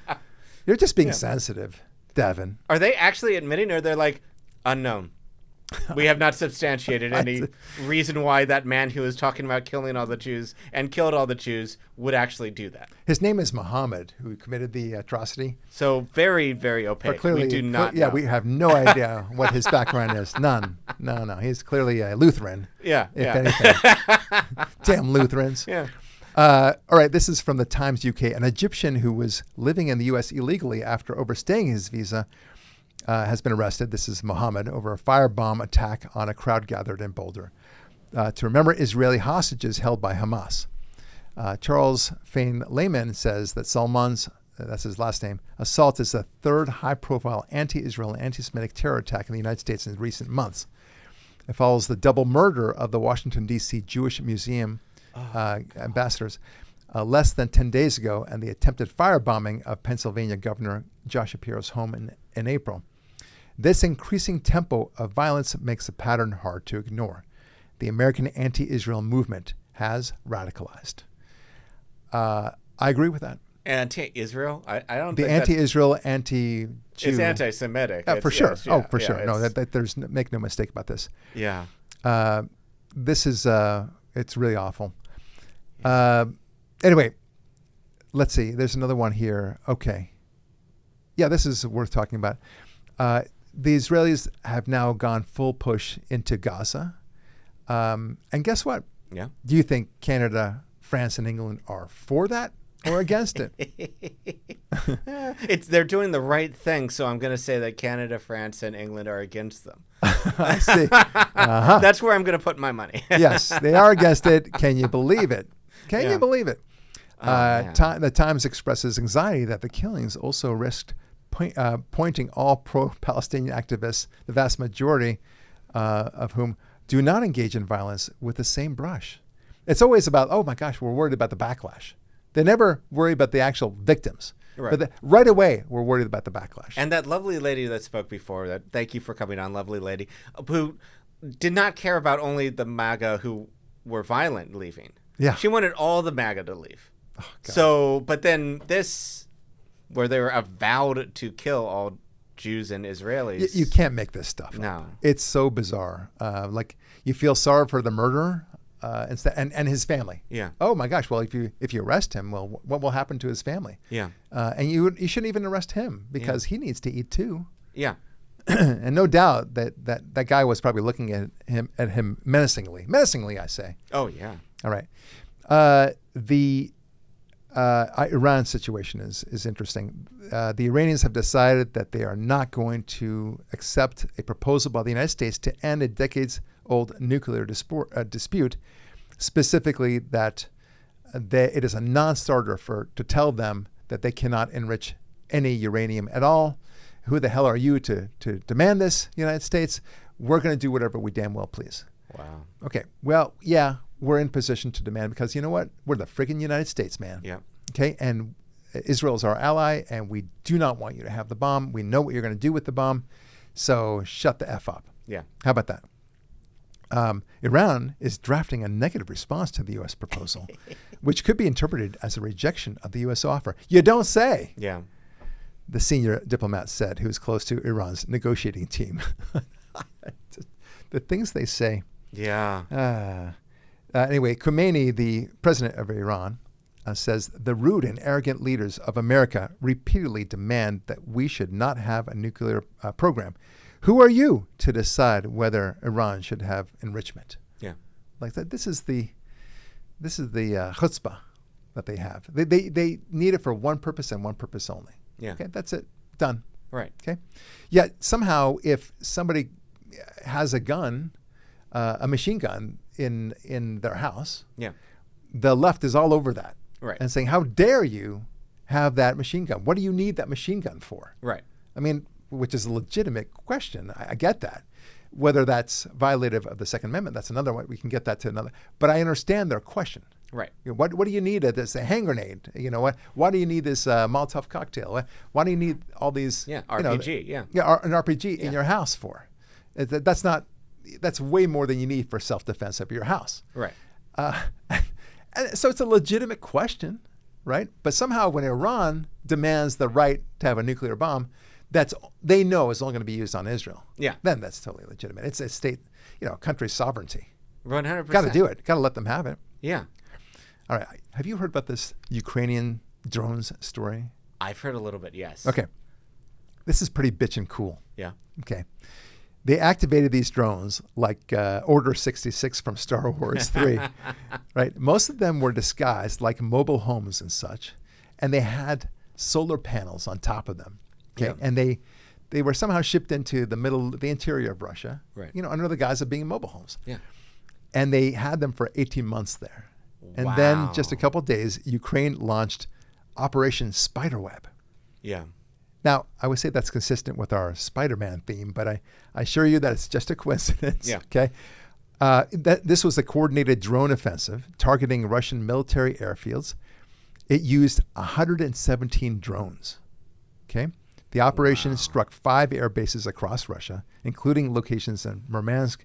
You're just being sensitive, Devin. Are they actually admitting, or they're like, unknown? We have not substantiated any reason why that man who was talking about killing all the Jews and killed all the Jews would actually do that. His name is Muhammad, who committed the atrocity. So very, very opaque. But clearly, we do not know. Yeah, we have no idea what his background is. None. No. He's clearly a Lutheran. Yeah. If anything. Damn Lutherans. Yeah. All right, this is from the Times UK. An Egyptian who was living in the U.S. illegally after overstaying his visa has been arrested. This is Mohammed, over a firebomb attack on a crowd gathered in Boulder to remember Israeli hostages held by Hamas. Charles Fain Lehman says that Salman's, that's his last name, assault is the third high-profile anti-Israel and anti-Semitic terror attack in the United States in recent months. It follows the double murder of the Washington, D.C. Jewish Museum ambassadors less than 10 days ago and the attempted firebombing of Pennsylvania Governor Josh Shapiro's home in April. This increasing tempo of violence makes the pattern hard to ignore. The American anti-Israel movement has radicalized. I agree with that. Anti-Israel? I don't The think anti-Israel, anti-Jew. it's anti-Semitic. For sure. Yes, For sure. yeah, No, there's make no mistake about this. Yeah. This is it's really awful. Anyway, let's see. There's another one here. Okay. Yeah, this is worth talking about. The Israelis have now gone full push into Gaza. And guess what? Yeah. Do you think Canada, France, and England are for that or against it? They're doing the right thing, so I'm going to say that Canada, France, and England are against them. I see. Uh-huh. That's where I'm going to put my money. Yes, they are against it. Can you believe it? Can you believe it? The Times expresses anxiety that the killings also risked pointing all pro-Palestinian activists, the vast majority of whom do not engage in violence, with the same brush. It's always about, oh my gosh, we're worried about the backlash. They never worry about the actual victims. Right. But right away, we're worried about the backlash. And that lovely lady that spoke before, thank you for coming on, lovely lady, who did not care about only the MAGA who were violent leaving. Yeah. She wanted all the MAGA to leave. Oh, God. So, but then this, where they were avowed to kill all Jews and Israelis. You can't make this stuff up. No. It's so bizarre. Like, you feel sorry for the murderer instead, and his family. Yeah. Oh my gosh. Well, if you arrest him, well, what will happen to his family? Yeah. And you shouldn't even arrest him because he needs to eat too. Yeah. And no doubt that guy was probably looking at him menacingly. Menacingly, I say. Oh yeah. All right. The Iran situation is interesting. The Iranians have decided that they are not going to accept a proposal by the United States to end a decades-old nuclear dispute, specifically that it is a non-starter to tell them that they cannot enrich any uranium at all. Who the hell are you to demand this, United States? We're going to do whatever we damn well please. Wow. Okay. Well, yeah, we're in position to demand because you know what? We're the freaking United States, man. Yeah. Okay. And Israel is our ally, and we do not want you to have the bomb. We know what you're going to do with the bomb. So shut the F up. Yeah. How about that? Iran is drafting a negative response to the U.S. proposal, which could be interpreted as a rejection of the U.S. offer. You don't say. Yeah. The senior diplomat said, who is close to Iran's negotiating team. The things they say. Yeah. Anyway, Khomeini, the president of Iran, says the rude and arrogant leaders of America repeatedly demand that we should not have a nuclear program. Who are you to decide whether Iran should have enrichment? Yeah. Like that. This is the chutzpah that they have. They need it for one purpose and one purpose only. Yeah. Okay, that's it. Done. Right. Okay. Yet somehow, if somebody has a gun, a machine gun in their house, Yeah. the left is all over that. Right. And saying, how dare you have that machine gun? What do you need that machine gun for? Right. I mean, which is a legitimate question. I get that. Whether that's violative of the Second Amendment, that's another one. We can get that to another. But I understand their question. Right. You know, what do you need? This a hand grenade? You know what? Why do you need this Molotov cocktail? Why do you need all these? Yeah. you know, RPG. Yeah. an RPG in your house for? That's not. That's way more than you need for self-defense of your house. Right. And so it's a legitimate question, right? But somehow when Iran demands the right to have a nuclear bomb, they know is only going to be used on Israel. Yeah. Then that's totally legitimate. It's a state, country sovereignty. 100%. Got to do it. Got to let them have it. Yeah. All right. Have you heard about this Ukrainian drones story? I've heard a little bit. Yes. Okay. This is pretty bitchin' cool. Yeah. Okay. They activated these drones like Order 66 from Star Wars 3, right? Most of them were disguised like mobile homes and such, and they had solar panels on top of them. Okay, Yeah. and they were somehow shipped into the interior of Russia, Right. Under the guise of being mobile homes. Yeah. And they had them for 18 months there. And then Wow. just a couple of days, Ukraine launched Operation Spiderweb. Yeah. Now, I would say that's consistent with our Spider-Man theme, but I assure you that it's just a coincidence. Yeah. Okay. This was a coordinated drone offensive targeting Russian military airfields. It used 117 drones. Okay. The operation struck 5 air bases across Russia, including locations in Murmansk,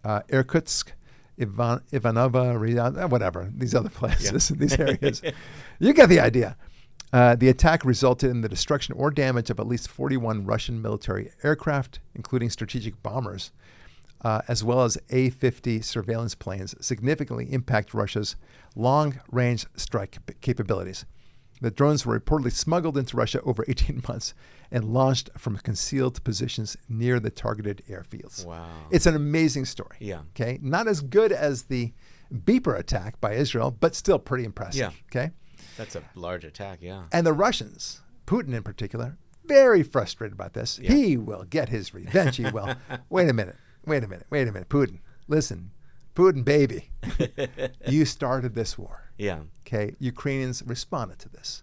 Irkutsk, Ivanova, whatever, these other places, these areas. You get the idea. The attack resulted in the destruction or damage of at least 41 Russian military aircraft, including strategic bombers, as well as A-50 surveillance planes, significantly impact Russia's long-range strike capabilities. The drones were reportedly smuggled into Russia over 18 months and launched from concealed positions near the targeted airfields. Wow. It's an amazing story. Yeah. Okay. Not as good as the beeper attack by Israel, but still pretty impressive. Yeah. Okay. That's a large attack, yeah. And the Russians, Putin in particular, very frustrated about this. Yeah. He will get his revenge. He will. Wait a minute, Putin. Listen, Putin, baby. You started this war. Yeah. Okay. Ukrainians responded to this.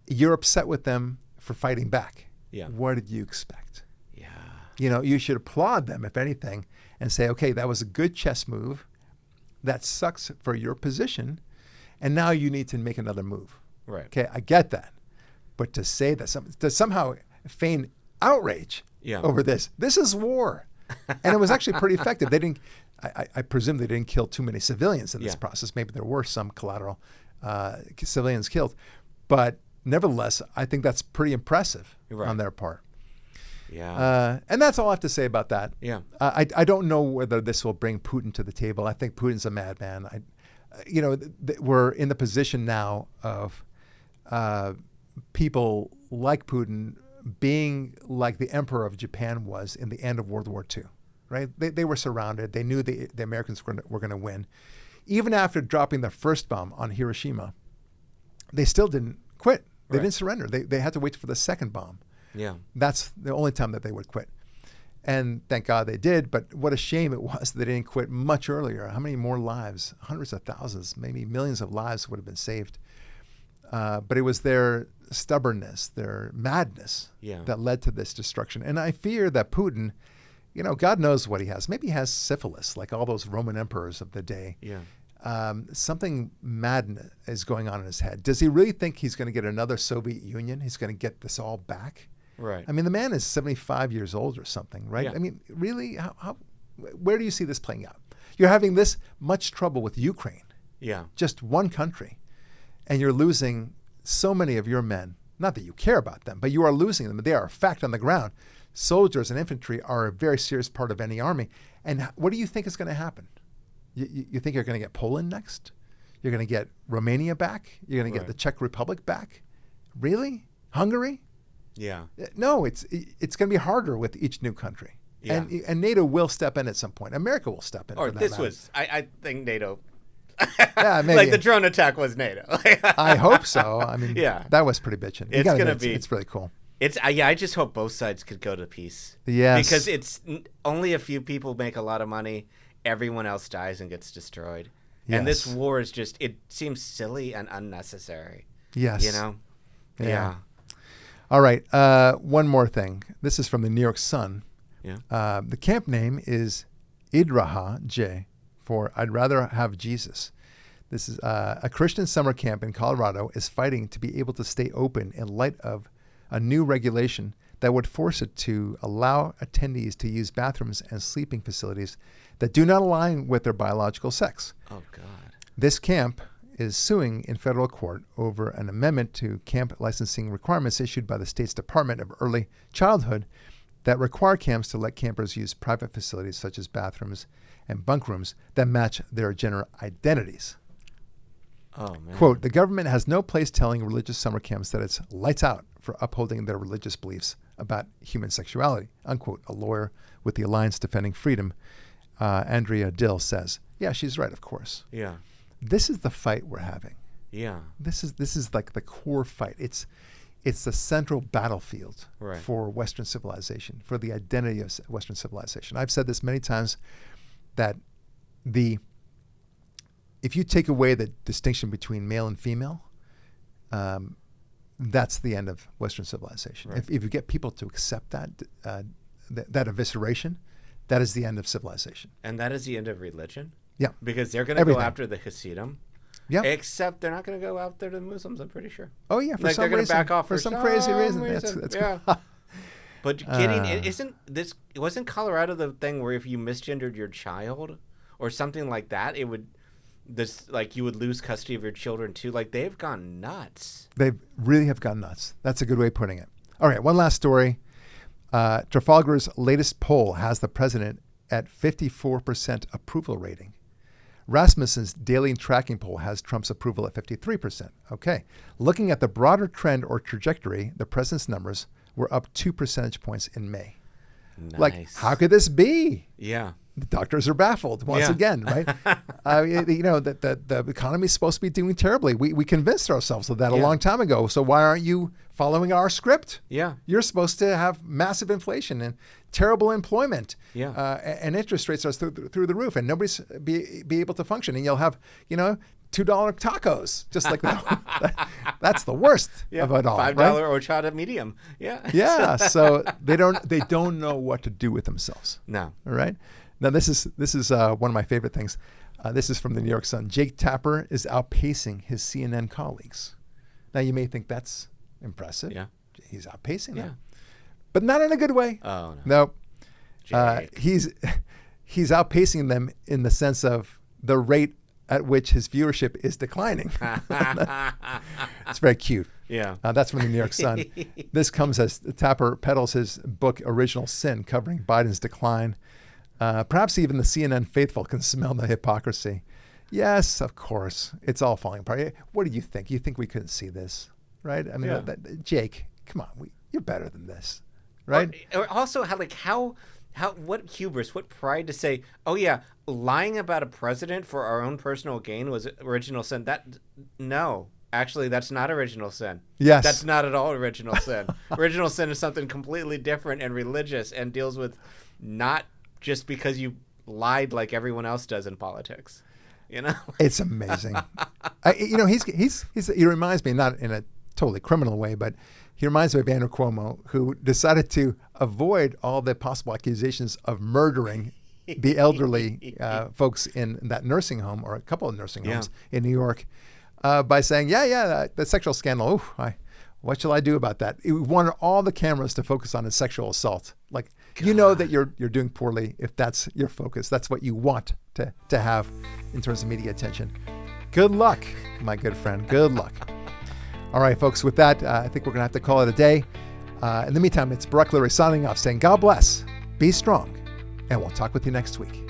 You're upset with them for fighting back. Yeah. What did you expect? Yeah. You should applaud them, if anything, and say, okay, that was a good chess move. That sucks for your position. And now you need to make another move. Right. Okay, I get that. But to say that, to somehow feign outrage over this is war. And it was actually pretty effective. They didn't, I presume they didn't kill too many civilians in this process. Maybe there were some collateral civilians killed. But nevertheless, I think that's pretty impressive on their part. Yeah. And that's all I have to say about that. Yeah. I don't know whether this will bring Putin to the table. I think Putin's a madman. We're in the position now of people like Putin being like the emperor of Japan was in the end of World War II, right? They were surrounded. They knew the Americans were going to win. Even after dropping the first bomb on Hiroshima, they still didn't quit. They didn't surrender. They had to wait for the second bomb. Yeah. That's the only time that they would quit. And thank God they did, but what a shame it was that they didn't quit much earlier. How many more lives, hundreds of thousands, maybe millions of lives would have been saved. But it was their stubbornness, their madness that led to this destruction. And I fear that Putin, God knows what he has. Maybe he has syphilis, like all those Roman emperors of the day. Yeah. Something mad is going on in his head. Does he really think he's going to get another Soviet Union? He's going to get this all back? Right. I mean, the man is 75 years old or something, right? Yeah. I mean, really, where do you see this playing out? You're having this much trouble with Ukraine, just one country, and you're losing so many of your men. Not that you care about them, but you are losing them. They are a fact on the ground. Soldiers and infantry are a very serious part of any army. And what do you think is going to happen? You think you're going to get Poland next? You're going to get Romania back? You're going to get the Czech Republic back? Really? Hungary? Yeah. No, it's going to be harder with each new country. Yeah. And NATO will step in at some point. America will step in. Or for that this matter. was, I think NATO. Yeah, maybe. Like the drone attack was NATO. I hope so. I mean, that was pretty bitchin'. It's going to be. It's really cool. I just hope both sides could go to peace. Yes. Because it's only a few people make a lot of money. Everyone else dies and gets destroyed. Yes. And this war is just, it seems silly and unnecessary. Yes. Yeah. All right. One more thing. This is from the New York Sun. Yeah. The camp name is Idraha J for I'd Rather Have Jesus. This is a Christian summer camp in Colorado is fighting to be able to stay open in light of a new regulation that would force it to allow attendees to use bathrooms and sleeping facilities that do not align with their biological sex. Oh, God. This camp is suing in federal court over an amendment to camp licensing requirements issued by the state's Department of Early Childhood that require camps to let campers use private facilities such as bathrooms and bunk rooms that match their gender identities. Oh, man. Quote, the government has no place telling religious summer camps that it's lights out for upholding their religious beliefs about human sexuality, unquote, a lawyer with the Alliance Defending Freedom, Andrea Dill, says. Yeah, she's right, of course. Yeah. This is the fight we're having. Yeah. This is like the core fight. It's the central battlefield for Western civilization, for the identity of Western civilization. I've said this many times that if you take away the distinction between male and female, that's the end of Western civilization. Right. If you get people to accept that evisceration, that is the end of civilization. And that is the end of religion. Yeah. Because they're going to go Everything. after the Hasidim. Yeah. Except they're not going to go after the Muslims, I'm pretty sure. Oh, yeah. For Like, some they're going to reason. back off for some crazy reason. That's yeah. But wasn't Colorado the thing where if you misgendered your child or something like that, you would lose custody of your children too? Like, they've gone nuts. They really have gone nuts. That's a good way of putting it. All right, one last story. Trafalgar's latest poll has the president at 54% approval rating. Rasmussen's daily tracking poll has Trump's approval at 53%. Okay. Looking at the broader trend or trajectory, the president's numbers were up 2 percentage points in May. Nice. Like, how could this be? Yeah. The doctors are baffled once again, right? The economy is supposed to be doing terribly. We convinced ourselves of that a long time ago. So why aren't you following our script? Yeah. You're supposed to have massive inflation and terrible employment. Yeah. And interest rates are through the roof, and nobody's be able to function. And you'll have, $2 tacos, just like that. That's the worst of it all. $5 right? horchata medium. Yeah. Yeah. So they don't know what to do with themselves. No. All right. Now this is one of my favorite things. This is from the New York Sun. Jake Tapper is outpacing his CNN colleagues. Now you may think that's impressive. Yeah. He's outpacing them, but not in a good way. Oh no. Jake. He's outpacing them in the sense of the rate at which his viewership is declining. It's very cute. Yeah. That's from the New York Sun. This comes as Tapper peddles his book Original Sin, covering Biden's decline. Perhaps even the CNN faithful can smell the hypocrisy. Yes, of course. It's all falling apart. What do you think? You think we couldn't see this, right? I mean, Jake, come on. You're better than this, right? Or also, what hubris, what pride to say, oh yeah, lying about a president for our own personal gain was original sin. No, actually, that's not original sin. Yes. That's not at all original sin. Original sin is something completely different and religious and deals with not just because you lied like everyone else does in politics. It's amazing. He reminds me, not in a totally criminal way, but he reminds me of Andrew Cuomo, who decided to avoid all the possible accusations of murdering the elderly folks in that nursing home, or a couple of nursing homes in New York, by saying, the sexual scandal, what shall I do about that? He wanted all the cameras to focus on his sexual assault. Like, God. That you're doing poorly if that's your focus. That's what you want to have in terms of media attention. Good luck, my good friend. Good luck. All right, folks, with that, I think we're going to have to call it a day. In the meantime, it's Barack Lurie signing off, saying God bless, be strong, and we'll talk with you next week.